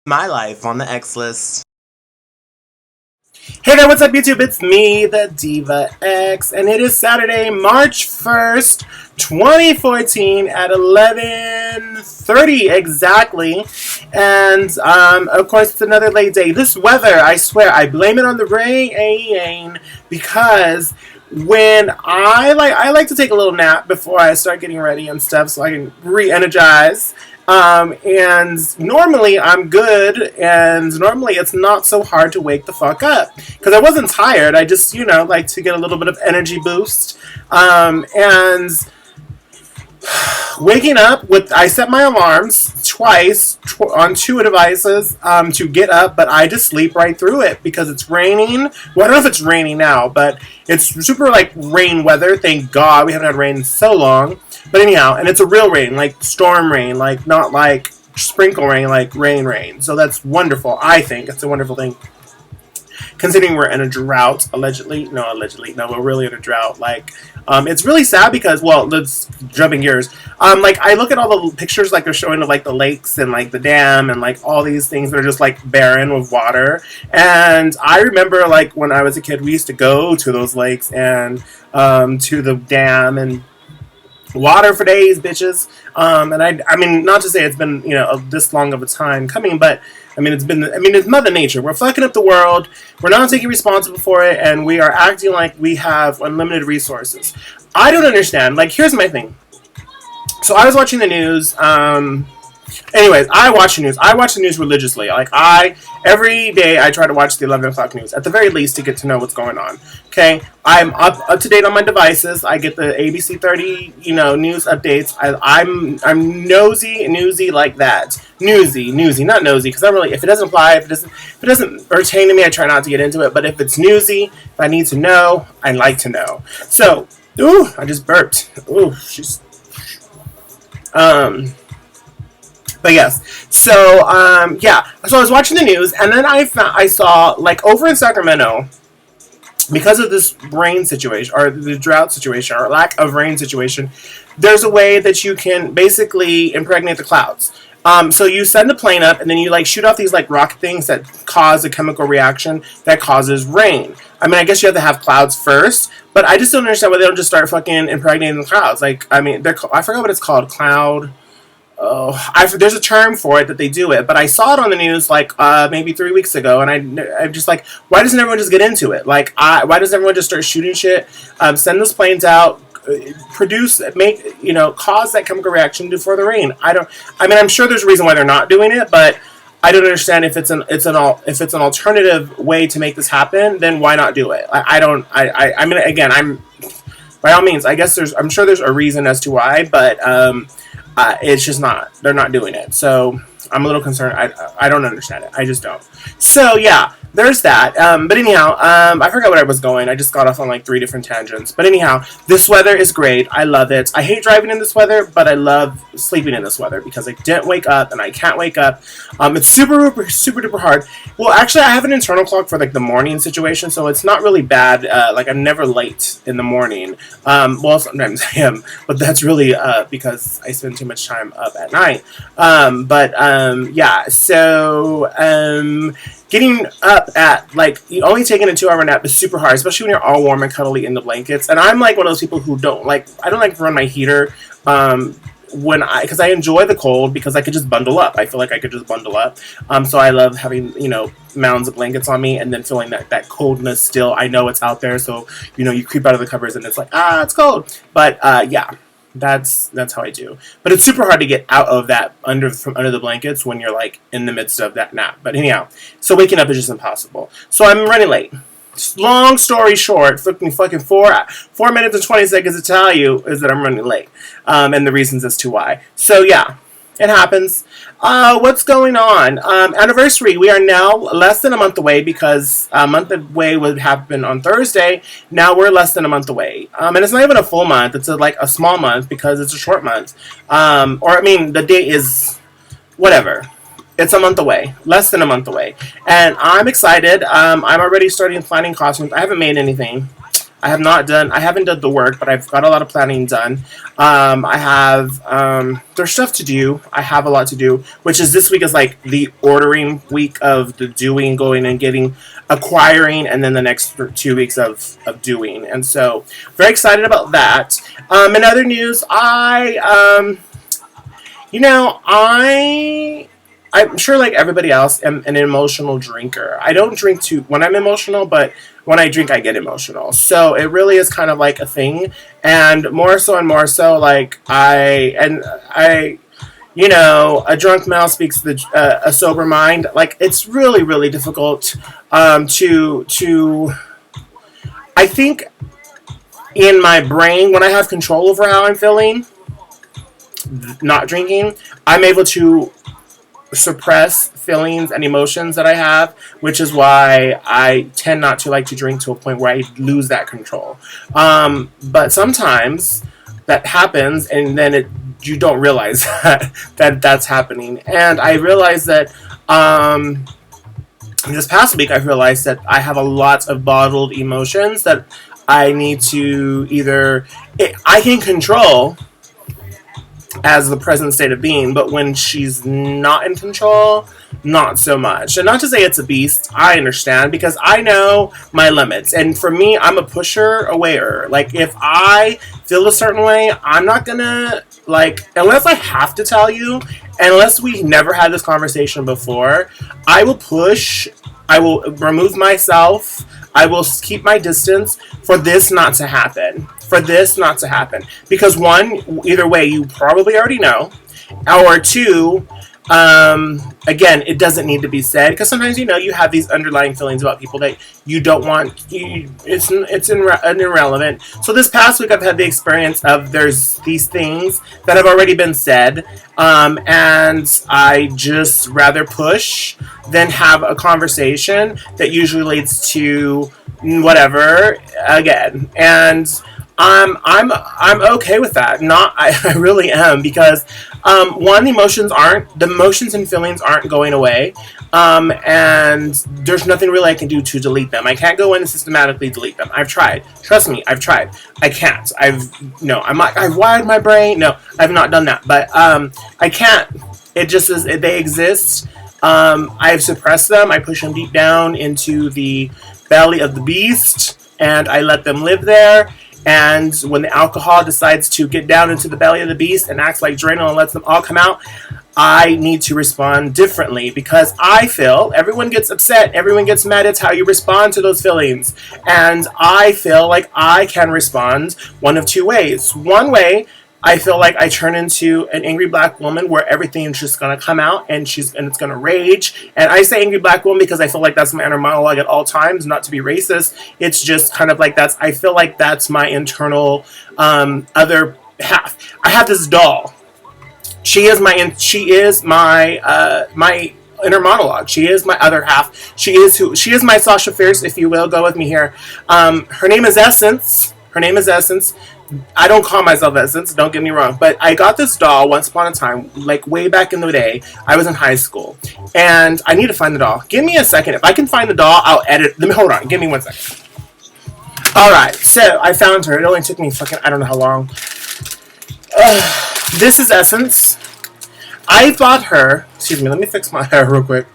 My life on the X list. Hey there, what's up YouTube? It's me, the Diva X, and it is Saturday, March 1st, 2014 at 11:30 exactly. And of course it's another late day. This weather, I swear, I blame it on the rain because when I like to take a little nap before I start getting ready and stuff so I can re-energize. And normally I'm good, and normally it's not so hard to wake the fuck up because I wasn't tired. I just, like to get a little bit of energy boost. And waking up I set my alarms twice on two devices to get up, but I just sleep right through it because it's raining. Well, I don't know if it's raining now, but it's super like rain weather. Thank God we haven't had rain in so long. But anyhow, and it's a real rain, like storm rain, like not like sprinkle rain, like rain. So that's wonderful. I think it's a wonderful thing. Considering we're in a drought, allegedly. No, we're really in a drought. Like, it's really sad because, well, let's jumping gears. Like, I look at all the pictures, like, they're showing of, like, the lakes and, like, the dam and, like, all these things that are just, like, barren with water. And I remember, like, when I was a kid, we used to go to those lakes and, to the dam and water for days, bitches. And I mean, not to say it's been, this long of a time coming, but it's Mother Nature. We're fucking up the world. We're not taking responsibility for it, and we are acting like we have unlimited resources. I don't understand. Like, here's my thing. So I was watching the news. Anyways, I watch the news. I watch the news religiously. Like, every day I try to watch the 11 o'clock news, at the very least, to get to know what's going on. Okay? I'm up to date on my devices. I get the ABC 30, news updates. I'm newsy like that. Newsy, not nosy, because if it doesn't apply, if it doesn't pertain to me, I try not to get into it. But if it's newsy, if I need to know, I like to know. So, I just burped. But yes, so so I was watching the news, and then I saw, like, over in Sacramento, because of this rain situation, or the drought situation, or lack of rain situation, there's a way that you can basically impregnate the clouds. So you send a plane up, and then you, like, shoot off these, like, rocket things that cause a chemical reaction that causes rain. I mean, I guess you have to have clouds first, but I just don't understand why they don't just start fucking impregnating the clouds. Like, I mean, I forgot what it's called, cloud... there's a term for it that they do it, but I saw it on the news like maybe 3 weeks ago, and I'm just like, why doesn't everyone just get into it? Like, why does everyone just start shooting shit? Send those planes out, cause that chemical reaction to further rain. I'm sure there's a reason why they're not doing it, but I don't understand if it's an alternative way to make this happen. Then why not do it? I'm by all means, I guess I'm sure there's a reason as to why, but it's just not. They're not doing it. So I'm a little concerned. I don't understand it. I just don't. So yeah, there's that. But anyhow, I forgot where I was going. I just got off on like 3 different tangents. But anyhow, this weather is great. I love it. I hate driving in this weather, but I love sleeping in this weather because I didn't wake up and I can't wake up. It's super duper hard. Well, actually, I have an internal clock for like the morning situation, so it's not really bad. Like, I'm never late in the morning. Well, sometimes I am, but that's really because I spend too much time up at night. So getting up at, like, only taking a 2-hour nap is super hard, especially when you're all warm and cuddly in the blankets. And I'm like one of those people who I don't like to run my heater because I enjoy the cold because I could just bundle up. I feel like I could just bundle up. So I love having, mounds of blankets on me and then feeling that coldness still. I know it's out there, so, you creep out of the covers and it's like, it's cold. But, yeah. That's how I do. But it's super hard to get out of that from under the blankets when you're like in the midst of that nap. But anyhow, so waking up is just impossible. So I'm running late. Long story short, took me fucking 4 minutes and 20 seconds to tell you is that I'm running late. And the reasons as to why. So yeah. It happens. What's going on? Anniversary. We are now less than a month away because a month away would happen on Thursday. Now we're less than a month away. And it's not even a full month. It's like a small month because it's a short month. The date is whatever. It's a month away. Less than a month away. And I'm excited. I'm already starting planning costumes. I haven't made anything. I haven't done the work, but I've got a lot of planning done. I have, there's stuff to do. I have a lot to do, which is this week is like the ordering week of the doing, going and getting, acquiring, and then the next 2 weeks of doing. And so very excited about that. In other news, I'm sure, like everybody else, am an emotional drinker. I don't drink too when I'm emotional, but when I drink, I get emotional. So it really is kind of like a thing, and more so, like a drunk mouth speaks a sober mind. Like it's really, really difficult to. I think in my brain, when I have control over how I'm feeling, not drinking, I'm able to suppress feelings and emotions that I have, which is why I tend not to like to drink to a point where I lose that control. But sometimes that happens, and then you don't realize that's happening. And I realized that this past week, I realized that I have a lot of bottled emotions that I need to I can control as the present state of being, but when she's not in control, not so much. And not to say it's a beast, I understand, because I know my limits. And for me, I'm a pusher awayer. Like, if I feel a certain way, I'm not gonna, like, unless I have to tell you, unless we never had this conversation before, I will push, I will remove myself, I will keep my distance for this not to happen. Because one, either way, you probably already know. Or two, again, it doesn't need to be said. Because sometimes, you have these underlying feelings about people that you don't want. It's irrelevant. So this past week, I've had the experience of there's these things that have already been said. And I just rather push than have a conversation that usually leads to whatever again. And I'm okay with that. I really am, because one, the emotions and feelings aren't going away, and there's nothing really I can do to delete them. I can't go in and systematically delete them. I've tried. Trust me, I've tried. I can't. I've wired my brain. No, I've not done that. But I can't. It just is. They exist. I've suppressed them. I push them deep down into the belly of the beast, and I let them live there. And when the alcohol decides to get down into the belly of the beast and acts like Drano and lets them all come out, I need to respond differently, because I feel everyone gets upset, everyone gets mad. It's how you respond to those feelings. And I feel like I can respond one of two ways. One way, I feel like I turn into an angry black woman where everything is just going to come out and it's going to rage. And I say angry black woman because I feel like that's my inner monologue at all times, not to be racist. It's just kind of like I feel like that's my internal other half. I have this doll. She is my inner monologue. She is my other half. She is my Sasha Fierce, if you will. Go with me here. Her name is Essence. I don't call myself Essence, don't get me wrong, but I got this doll once upon a time, like way back in the day. I was in high school, and I need to find the doll. Give me a second. If I can find the doll, I'll edit. Hold on. Give me 1 second. Alright, so I found her. It only took me I don't know how long. This is Essence. I bought her. Excuse me, let me fix my hair real quick.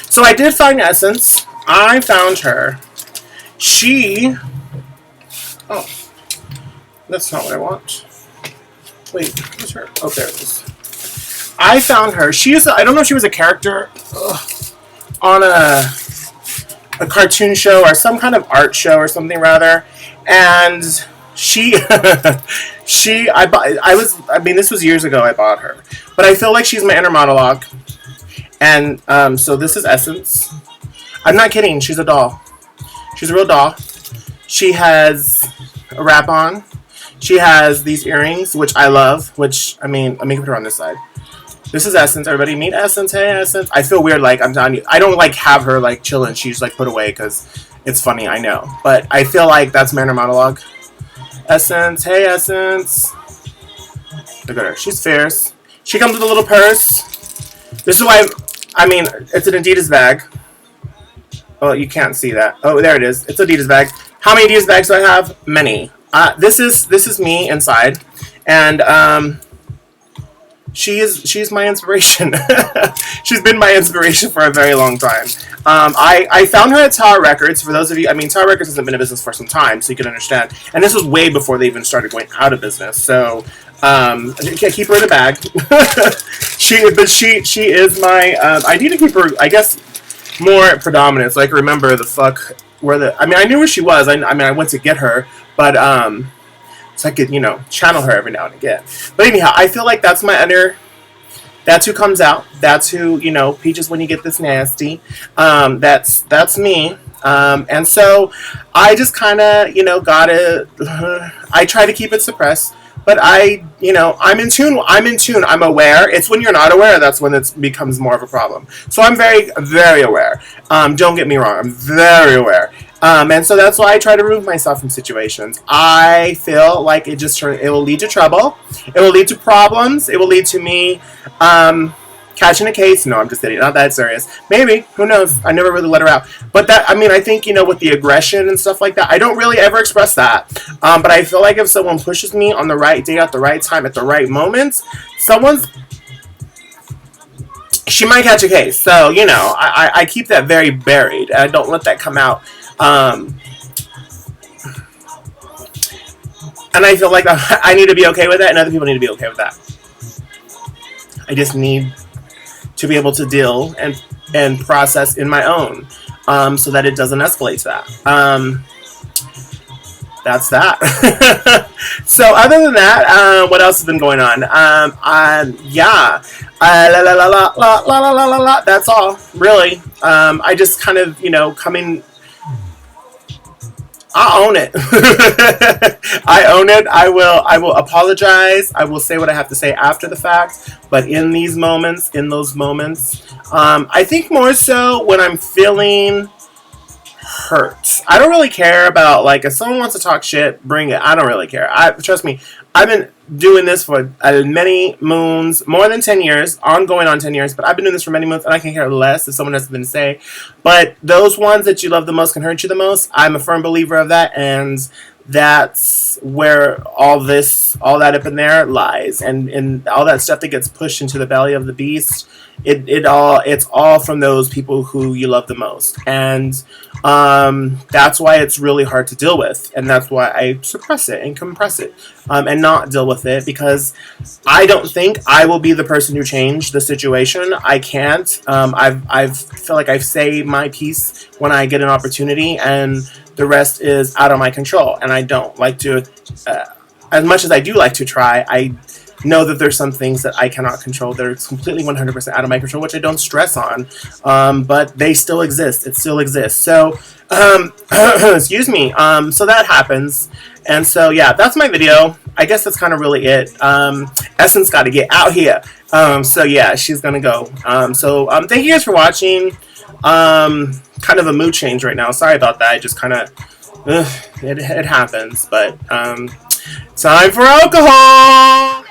So I did find Essence. I found her. Oh, that's not what I want. Wait, where's her? Oh, there it is. I found her. I don't know if she was a character on a cartoon show or some kind of art show or something rather. And this was years ago I bought her. But I feel like she's my inner monologue. And so this is Essence. I'm not kidding, she's a doll. She's a real doll. She has a wrap on. She has these earrings, which I love, let me put her on this side. This is Essence. Everybody meet Essence. Hey, Essence. I feel weird, I'm telling you. I don't, have her, chilling. She's, put away because it's funny, I know. But I feel like that's my inner monologue. Essence. Hey, Essence. Look at her. She's fierce. She comes with a little purse. This is why, it's an Adidas bag. Oh, you can't see that. Oh, there it is. It's Adidas bag. How many Adidas bags do I have? Many. This is me inside, and she's my inspiration. She's been my inspiration for a very long time. I found her at Tower Records. For those of you, I mean, Tower Records hasn't been in business for some time, so you can understand. And this was way before they even started going out of business. So I can't keep her in a bag. she is my. I need to keep her, I guess, more predominant, so I can remember the fuck where the. I mean, I knew where she was. I mean, I went to get her, but so I could, you know, channel her every now and again. But anyhow, I feel like that's my inner. That's who comes out. That's who, you know, Peaches when you get this nasty. That's me. And so I just kind of, you know, gotta. I try to keep it suppressed, but you know, I'm in tune. I'm aware. It's when you're not aware that's when it becomes more of a problem. So I'm very, very aware. Don't get me wrong. I'm very aware. And so that's why I try to remove myself from situations. I feel like it will lead to trouble. It will lead to problems. It will lead to me catching a case. No, I'm just kidding. Not that serious. Maybe. Who knows? I never really let her out. But that, I mean, I think, you know, with the aggression and stuff like that, I don't really ever express that. But I feel like if someone pushes me on the right day, at the right time, at the right moment, she might catch a case. So, you know, I keep that very buried. I don't let that come out. And I feel like I need to be okay with that, and other people need to be okay with that. I just need to be able to deal and process in my own, so that it doesn't escalate to that. That's that. So other than that, what else has been going on? Yeah. That's all, really. I just kind of, you know, I own it. I own it. I will apologize. I will say what I have to say after the fact. But in those moments, I think more so when I'm feeling hurt. I don't really care about, like, if someone wants to talk shit, bring it. I don't really care. Trust me, I've been doing this for many moons, more than 10 years, ongoing on 10 years, but I've been doing this for many months, and I can care less if someone has something to say. But those ones that you love the most can hurt you the most. I'm a firm believer of that, and that's where all that up in there lies. And all that stuff that gets pushed into the belly of the beast, it's all from those people who you love the most. And that's why it's really hard to deal with, and that's why I suppress it and compress it, and not deal with it, because I don't think I will be the person who changed the situation. I can't. I feel like I say my piece when I get an opportunity, and the rest is out of my control. And I don't like to, as much as I do like to try, I know that there's some things that I cannot control. They're completely 100% out of my control, which I don't stress on, but they still exist. It still exists. So, excuse me. So that happens. And so, yeah, that's my video. I guess that's kind of really it. Essence got to get out here. So, yeah, she's going to go. Thank you guys for watching. Kind of a mood change right now. Sorry about that. I just kind of, it happens. But, time for alcohol!